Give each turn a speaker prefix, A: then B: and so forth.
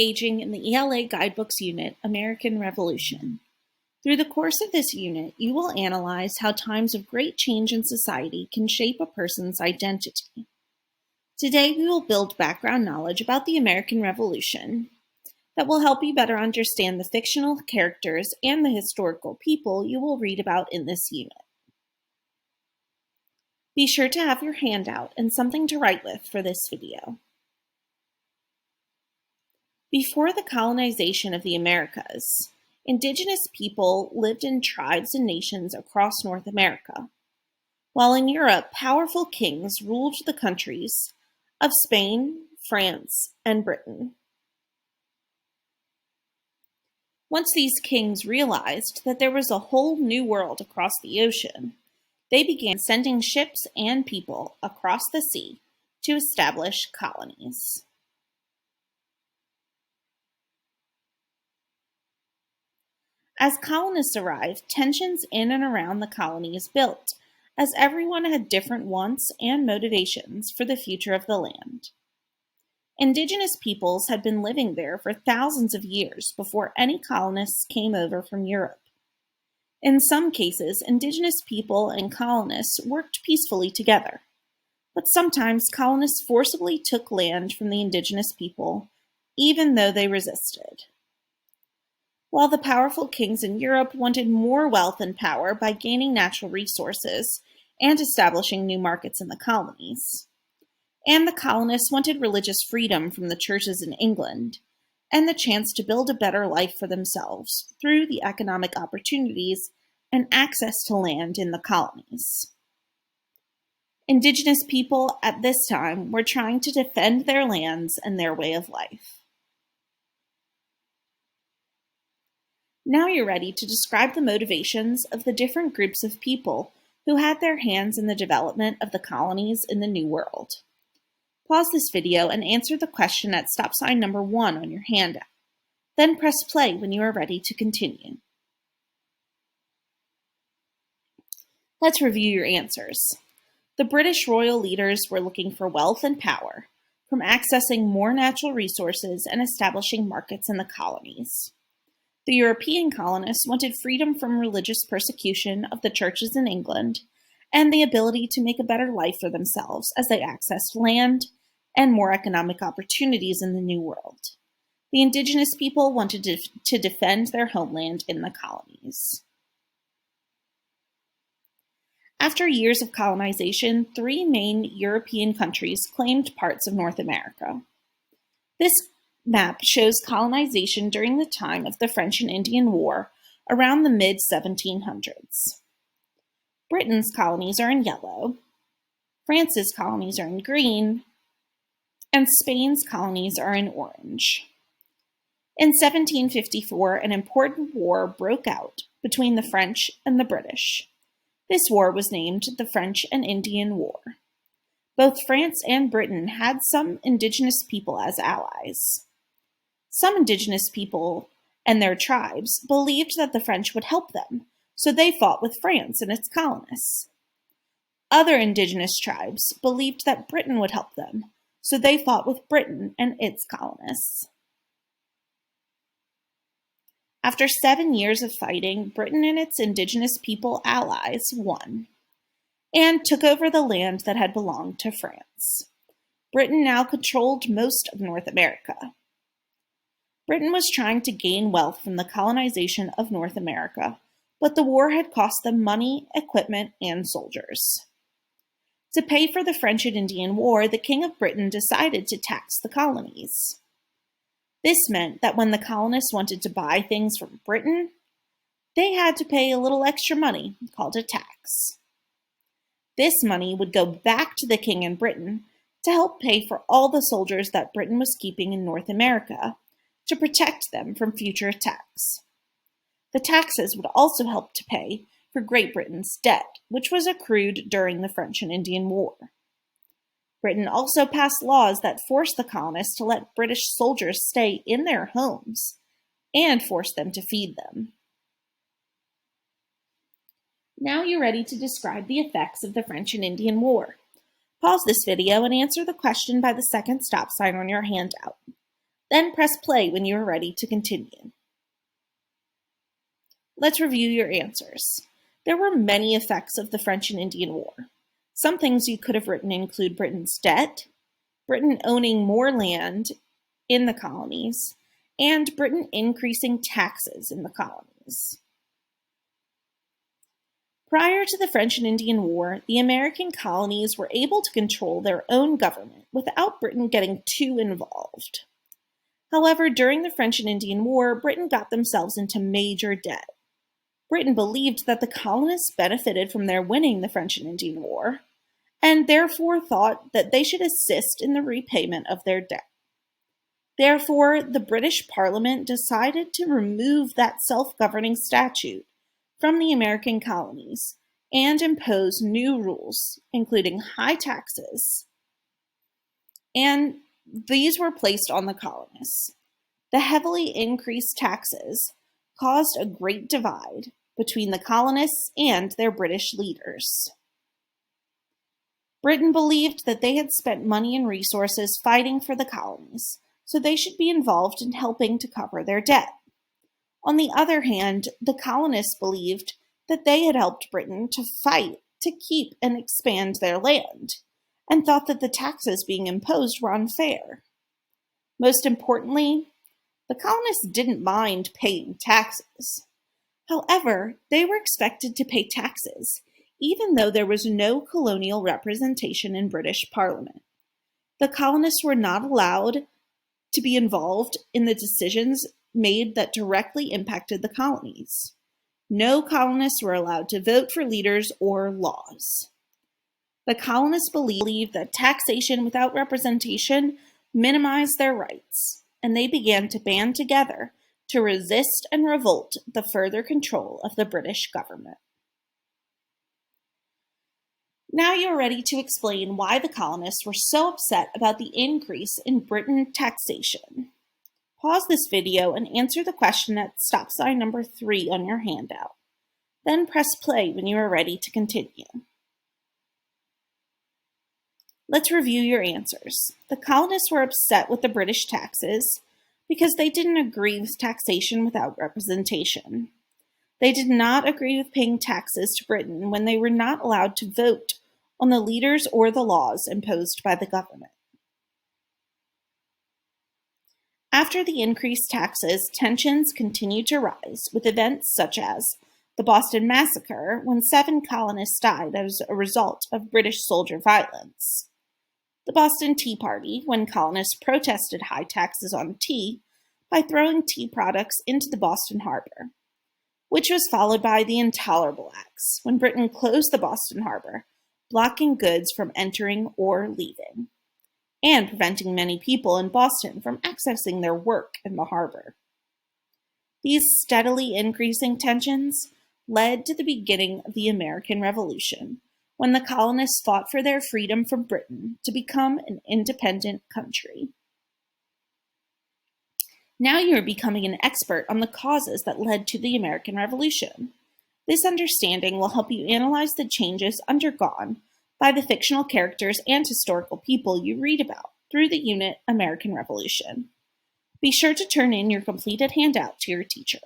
A: Engaging in the ELA Guidebooks Unit, American Revolution. Through the course of this unit, you will analyze how times of great change in society can shape a person's identity. Today, we will build background knowledge about the American Revolution that will help you better understand the fictional characters and the historical people you will read about in this unit. Be sure to have your handout and something to write with for this video. Before the colonization of the Americas, indigenous people lived in tribes and nations across North America, while in Europe, powerful kings ruled the countries of Spain, France, and Britain. Once these kings realized that there was a whole new world across the ocean, they began sending ships and people across the sea to establish colonies. As colonists arrived, tensions in and around the colonies built, as everyone had different wants and motivations for the future of the land. Indigenous peoples had been living there for thousands of years before any colonists came over from Europe. In some cases, indigenous people and colonists worked peacefully together, but sometimes colonists forcibly took land from the indigenous people, even though they resisted. While the powerful kings in Europe wanted more wealth and power by gaining natural resources and establishing new markets in the colonies, and the colonists wanted religious freedom from the churches in England and the chance to build a better life for themselves through the economic opportunities and access to land in the colonies. Indigenous people at this time were trying to defend their lands and their way of life. Now you're ready to describe the motivations of the different groups of people who had their hands in the development of the colonies in the New World. Pause this video and answer the question at stop sign number 1 on your handout. Then press play when you are ready to continue. Let's review your answers. The British royal leaders were looking for wealth and power, from accessing more natural resources and establishing markets in the colonies. The European colonists wanted freedom from religious persecution of the churches in England and the ability to make a better life for themselves as they accessed land and more economic opportunities in the New World. The indigenous people wanted to defend their homeland in the colonies. After years of colonization, 3 main European countries claimed parts of North America. This map shows colonization during the time of the French and Indian War around the mid-1700s. Britain's colonies are in yellow, France's colonies are in green, and Spain's colonies are in orange. In 1754, an important war broke out between the French and the British. This war was named the French and Indian War. Both France and Britain had some indigenous people as allies. Some indigenous people and their tribes believed that the French would help them, so they fought with France and its colonists. Other indigenous tribes believed that Britain would help them, so they fought with Britain and its colonists. After 7 years of fighting, Britain and its indigenous people allies won and took over the land that had belonged to France. Britain now controlled most of North America. Britain was trying to gain wealth from the colonization of North America, but the war had cost them money, equipment, and soldiers. To pay for the French and Indian War, the King of Britain decided to tax the colonies. This meant that when the colonists wanted to buy things from Britain, they had to pay a little extra money, called a tax. This money would go back to the king in Britain to help pay for all the soldiers that Britain was keeping in North America, to protect them from future attacks. The taxes would also help to pay for Great Britain's debt, which was accrued during the French and Indian War. Britain also passed laws that forced the colonists to let British soldiers stay in their homes and forced them to feed them. Now you're ready to describe the effects of the French and Indian War. Pause this video and answer the question by the second stop sign on your handout. Then press play when you are ready to continue. Let's review your answers. There were many effects of the French and Indian War. Some things you could have written include Britain's debt, Britain owning more land in the colonies, and Britain increasing taxes in the colonies. Prior to the French and Indian War, the American colonies were able to control their own government without Britain getting too involved. However, during the French and Indian War, Britain got themselves into major debt. Britain believed that the colonists benefited from their winning the French and Indian War, and therefore thought that they should assist in the repayment of their debt. Therefore, the British Parliament decided to remove that self-governing statute from the American colonies and impose new rules, including high taxes, and these were placed on the colonists. The heavily increased taxes caused a great divide between the colonists and their British leaders. Britain believed that they had spent money and resources fighting for the colonies, so they should be involved in helping to cover their debt. On the other hand, the colonists believed that they had helped Britain to fight to keep and expand their land, and thought that the taxes being imposed were unfair. Most importantly, the colonists didn't mind paying taxes. However, they were expected to pay taxes, even though there was no colonial representation in British Parliament. The colonists were not allowed to be involved in the decisions made that directly impacted the colonies. No colonists were allowed to vote for leaders or laws. The colonists believed that taxation without representation minimized their rights, and they began to band together to resist and revolt the further control of the British government. Now you're ready to explain why the colonists were so upset about the increase in Britain taxation. Pause this video and answer the question at stop sign number 3 on your handout. Then press play when you are ready to continue. Let's review your answers. The colonists were upset with the British taxes because they didn't agree with taxation without representation. They did not agree with paying taxes to Britain when they were not allowed to vote on the leaders or the laws imposed by the government. After the increased taxes, tensions continued to rise with events such as the Boston Massacre, when 7 colonists died as a result of British soldier violence. The Boston Tea Party, when colonists protested high taxes on tea by throwing tea products into the Boston Harbor, which was followed by the Intolerable Acts, when Britain closed the Boston Harbor, blocking goods from entering or leaving, and preventing many people in Boston from accessing their work in the harbor. These steadily increasing tensions led to the beginning of the American Revolution, when the colonists fought for their freedom from Britain to become an independent country. Now you are becoming an expert on the causes that led to the American Revolution. This understanding will help you analyze the changes undergone by the fictional characters and historical people you read about through the unit American Revolution. Be sure to turn in your completed handout to your teacher.